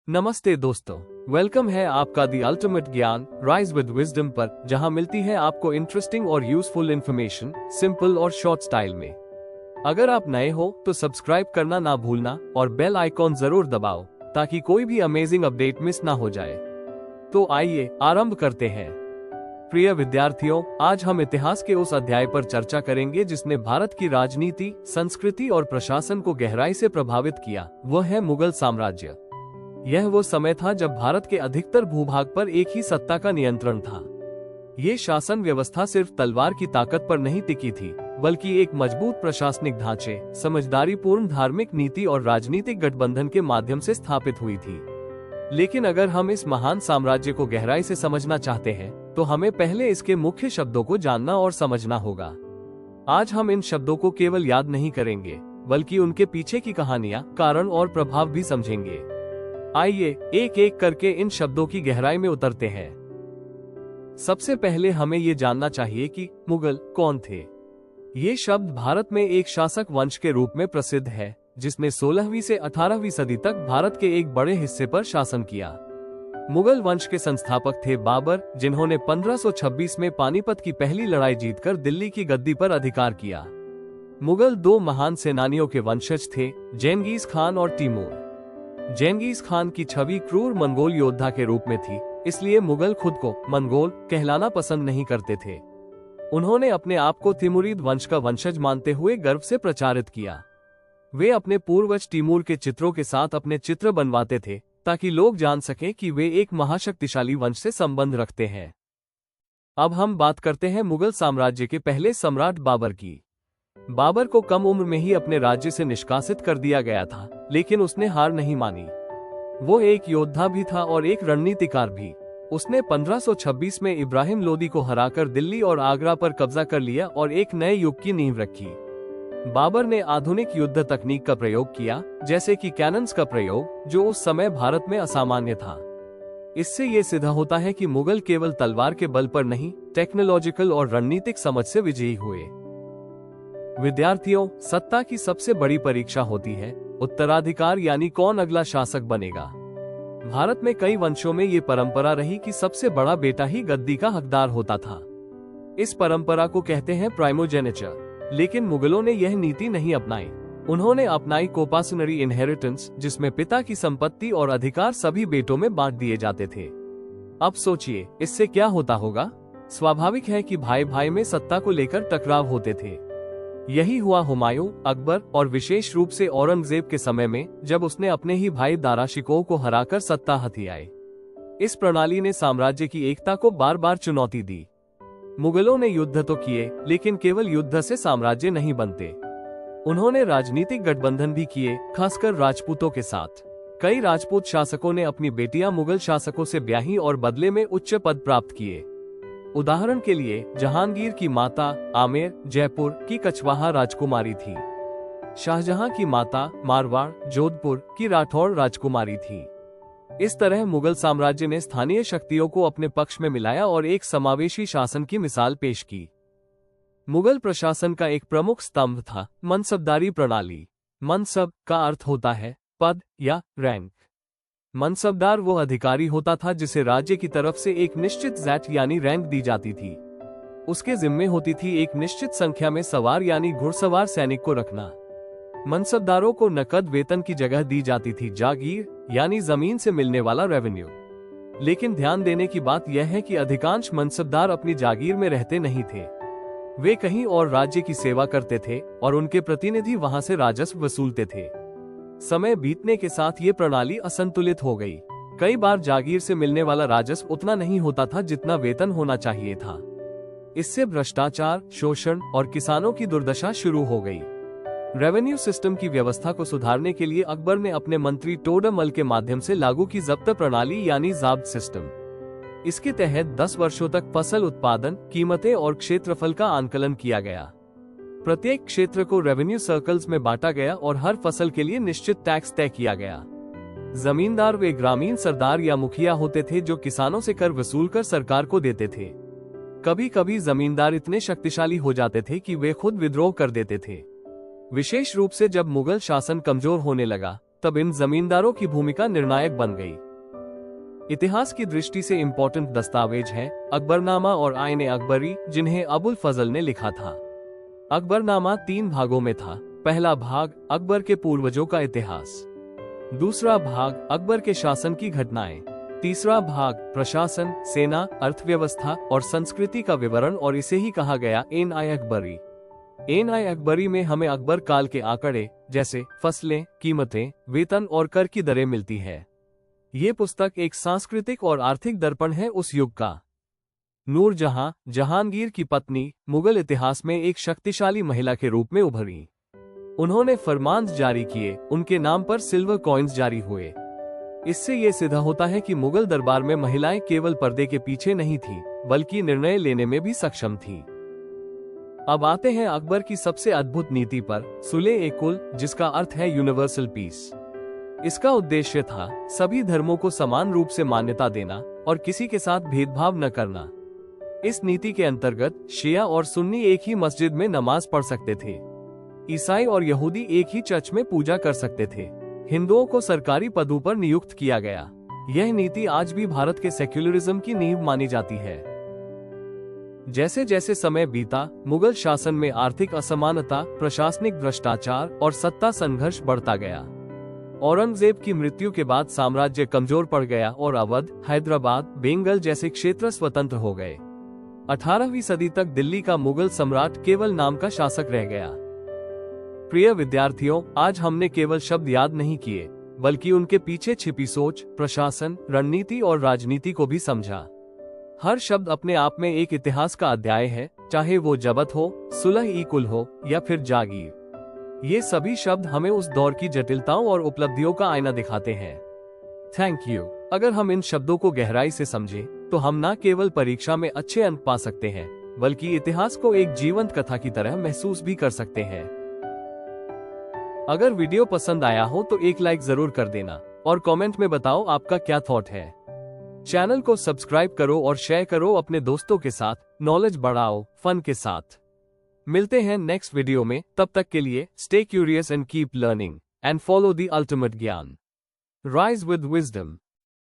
नमस्ते दोस्तों, वेलकम है आपका दी अल्टीमेट ज्ञान राइज विद विजडम पर, जहां मिलती है आपको इंटरेस्टिंग और यूजफुल इन्फॉर्मेशन सिंपल और शॉर्ट स्टाइल में। अगर आप नए हो तो सब्सक्राइब करना ना भूलना और बेल आइकॉन जरूर दबाओ ताकि कोई भी अमेजिंग अपडेट मिस ना हो जाए। तो आइए आरंभ करते हैं। प्रिय विद्यार्थियों, आज हम इतिहास के उस अध्याय पर चर्चा करेंगे जिसने भारत की राजनीति, संस्कृति और प्रशासन को गहराई से प्रभावित किया। वह है मुगल साम्राज्य। यह वो समय था जब भारत के अधिकतर भूभाग पर एक ही सत्ता का नियंत्रण था। ये शासन व्यवस्था सिर्फ तलवार की ताकत पर नहीं टिकी थी, बल्कि एक मजबूत प्रशासनिक ढांचे, समझदारीपूर्ण धार्मिक नीति और राजनीतिक गठबंधन के माध्यम से स्थापित हुई थी। लेकिन अगर हम इस महान साम्राज्य को गहराई से समझना चाहते हैं, तो हमें पहले इसके मुख्य शब्दों को जानना और समझना होगा। आज हम इन शब्दों को केवल याद नहीं करेंगे, बल्कि उनके पीछे की कहानियां, कारण और प्रभाव भी समझेंगे। आइए एक एक करके इन शब्दों की गहराई में उतरते हैं। सबसे पहले हमें ये जानना चाहिए कि मुगल कौन थे। ये शब्द भारत में एक शासक वंश के रूप में प्रसिद्ध है, जिसने 16वीं से 18वीं सदी तक भारत के एक बड़े हिस्से पर शासन किया। मुगल वंश के संस्थापक थे बाबर, जिन्होंने 1526 में पानीपत की पहली लड़ाई जीतकर दिल्ली की गद्दी पर अधिकार किया। मुगल दो महान सेनानियों के वंशज थे, जेंगिस खान और तैमूर। जेंगिस खान की छवि क्रूर मंगोल योद्धा के रूप में थी, इसलिए मुगल खुद को मंगोल कहलाना पसंद नहीं करते थे। उन्होंने अपने आप को तिमुरिद वंश का वंशज मानते हुए गर्व से प्रचारित किया। वे अपने पूर्वज तैमूर के चित्रों के साथ अपने चित्र बनवाते थे, ताकि लोग जान सकें कि वे एक महाशक्तिशाली वंश से संबंध रखते हैं। अब हम बात करते हैं मुगल साम्राज्य के पहले सम्राट बाबर की। बाबर को कम उम्र में ही अपने राज्य से निष्कासित कर दिया गया था, लेकिन उसने हार नहीं मानी। वो एक योद्धा भी था और एक रणनीतिकार भी। उसने 1526 में इब्राहिम लोदी को हराकर दिल्ली और आगरा पर कब्जा कर लिया और एक नए युग की नींव रखी। बाबर ने आधुनिक युद्ध तकनीक का प्रयोग किया, जैसे कि कैनन्स का प्रयोग, जो उस समय भारत में असामान्य था। इससे ये सिद्ध होता है कि मुगल केवल तलवार के बल पर नहीं, टेक्नोलॉजिकल और रणनीतिक समझ से विजयी हुए। विद्यार्थियों, सत्ता की सबसे बड़ी परीक्षा होती है उत्तराधिकार, यानी कौन अगला शासक बनेगा। भारत में कई वंशों में ये परंपरा रही कि सबसे बड़ा बेटा ही गद्दी का हकदार होता था। इस परंपरा को कहते हैं प्राइमोजेनिचर। लेकिन मुगलों ने यह नीति नहीं अपनाई। उन्होंने अपनाई कोपासनरी इनहेरिटेंस, जिसमें पिता की संपत्ति और अधिकार सभी बेटों में बांट दिए जाते थे। अब सोचिए, इससे क्या होता होगा। स्वाभाविक है कि भाई भाई में सत्ता को लेकर टकराव होते थे। यही हुआ हुमायूं, अकबर और विशेष रूप से औरंगजेब के समय में, जब उसने अपने ही भाई दारा शिकोह को हराकर सत्ता हथियाई। इस प्रणाली ने साम्राज्य की एकता को बार बार चुनौती दी। मुगलों ने युद्ध तो किए, लेकिन केवल युद्ध से साम्राज्य नहीं बनते। उन्होंने राजनीतिक गठबंधन भी किए, खासकर राजपूतों के साथ। कई राजपूत शासकों ने अपनी बेटियां मुगल शासकों से ब्याही और बदले में उच्च पद प्राप्त किए। उदाहरण के लिए, जहांगीर की माता आमेर जयपुर की कछवाहा राजकुमारी थी। शाहजहां की माता मारवाड़ जोधपुर की राठौड़ राजकुमारी थी। इस तरह मुगल साम्राज्य ने स्थानीय शक्तियों को अपने पक्ष में मिलाया और एक समावेशी शासन की मिसाल पेश की। मुगल प्रशासन का एक प्रमुख स्तंभ था मनसबदारी प्रणाली। मनसब का अर्थ होता है पद या रैंक। मनसबदार वो अधिकारी होता था जिसे राज्य की तरफ से एक निश्चित ज़ैट यानी रैंक दी जाती थी। उसके जिम्मे होती थी एक निश्चित संख्या में सवार यानी घुड़सवार सैनिक को रखना। मनसबदारों को नकद वेतन की जगह दी जाती थी जागीर, यानी जमीन से मिलने वाला रेवेन्यू। लेकिन ध्यान देने की बात यह है कि अधिकांश मनसबदार अपनी जागीर में रहते नहीं थे। वे कहीं और राज्य की सेवा करते थे और उनके प्रतिनिधि वहां से राजस्व वसूलते थे। समय बीतने के साथ ये प्रणाली असंतुलित हो गई। कई बार जागीर से मिलने वाला राजस्व उतना नहीं होता था जितना वेतन होना चाहिए था। इससे भ्रष्टाचार, शोषण और किसानों की दुर्दशा शुरू हो गई। रेवेन्यू सिस्टम की व्यवस्था को सुधारने के लिए अकबर ने अपने मंत्री टोडरमल के माध्यम से लागू की जब्त प्रणाली यानी ज़ाब्त सिस्टम। इसके तहत 10 वर्षों तक फसल उत्पादन, कीमतें और क्षेत्रफल का आंकलन किया गया। प्रत्येक क्षेत्र को रेवेन्यू सर्कल्स में बांटा गया और हर फसल के लिए निश्चित टैक्स तय किया गया। जमींदार वे ग्रामीण सरदार या मुखिया होते थे जो किसानों से कर वसूलकर सरकार को देते थे। कभी कभी जमींदार इतने शक्तिशाली हो जाते थे कि वे खुद विद्रोह कर देते थे। विशेष रूप से जब मुगल शासन कमजोर होने लगा, तब इन जमींदारों की भूमिका निर्णायक बन गई। इतिहास की दृष्टि से इंपॉर्टेंट दस्तावेज हैं अकबरनामा और आईने अकबरी, जिन्हें अबुल फजल ने लिखा था। अकबरनामा 3 भागों में था। पहला भाग अकबर के पूर्वजों का इतिहास, दूसरा भाग अकबर के शासन की घटनाएं, तीसरा भाग प्रशासन, सेना, अर्थव्यवस्था और संस्कृति का विवरण, और इसे ही कहा गया एन-आई अकबरी। एन-आई अकबरी में हमें अकबर काल के आंकड़े जैसे फसलें, कीमतें, वेतन और कर की दरें मिलती है। ये पुस्तक एक सांस्कृतिक और आर्थिक दर्पण है उस युग का। नूरजहां, जहांगीर की पत्नी, मुगल इतिहास में एक शक्तिशाली महिला के रूप में उभरी। उन्होंने फरमान जारी किए, उनके नाम पर सिल्वर कॉइन्स जारी हुए। इससे ये सिद्ध होता है कि मुगल दरबार में महिलाएं केवल पर्दे के पीछे नहीं थीं, बल्कि निर्णय लेने में भी सक्षम थीं। अब आते हैं अकबर की सबसे अद्भुत नीति पर, सुलह-ए-कुल, जिसका अर्थ है यूनिवर्सल पीस। इसका उद्देश्य था सभी धर्मों को समान रूप से मान्यता देना और किसी के साथ भेदभाव न करना। इस नीति के अंतर्गत शिया और सुन्नी एक ही मस्जिद में नमाज पढ़ सकते थे। ईसाई और यहूदी एक ही चर्च में पूजा कर सकते थे। हिंदुओं को सरकारी पदों पर नियुक्त किया गया। यह नीति आज भी भारत के सेक्युलरिज्म की नींव मानी जाती है। जैसे जैसे समय बीता, मुगल शासन में आर्थिक असमानता, प्रशासनिक भ्रष्टाचार और सत्ता संघर्ष बढ़ता गया। औरंगजेब की मृत्यु के बाद साम्राज्य कमजोर पड़ गया और अवध, हैदराबाद, बेंगल जैसे क्षेत्र स्वतंत्र हो गए। 18वीं सदी तक दिल्ली का मुगल सम्राट केवल नाम का शासक रह गया। प्रिय विद्यार्थियों, आज हमने केवल शब्द याद नहीं किए, बल्कि उनके पीछे छिपी सोच, प्रशासन, रणनीति और राजनीति को भी समझा। हर शब्द अपने आप में एक इतिहास का अध्याय है, चाहे वो जबत हो, सुलह-ई-कुल हो या फिर जागीर। ये सभी शब्द हमें उस दौर की जटिलताओं और उपलब्धियों का आईना दिखाते हैं। Thank you. अगर हम इन शब्दों को गहराई से समझें, तो हम न केवल परीक्षा में अच्छे अंक पा सकते हैं, बल्कि इतिहास को एक जीवंत कथा की तरह महसूस भी कर सकते हैं। अगर वीडियो पसंद आया हो तो एक लाइक जरूर कर देना और कमेंट में बताओ आपका क्या थॉट है। चैनल को सब्सक्राइब करो और शेयर करो अपने दोस्तों के साथ। नॉलेज बढ़ाओ फन के साथ। मिलते हैं नेक्स्ट वीडियो में, तब तक के लिए stay curious and keep learning and follow the ultimate ज्ञान। Rise with wisdom.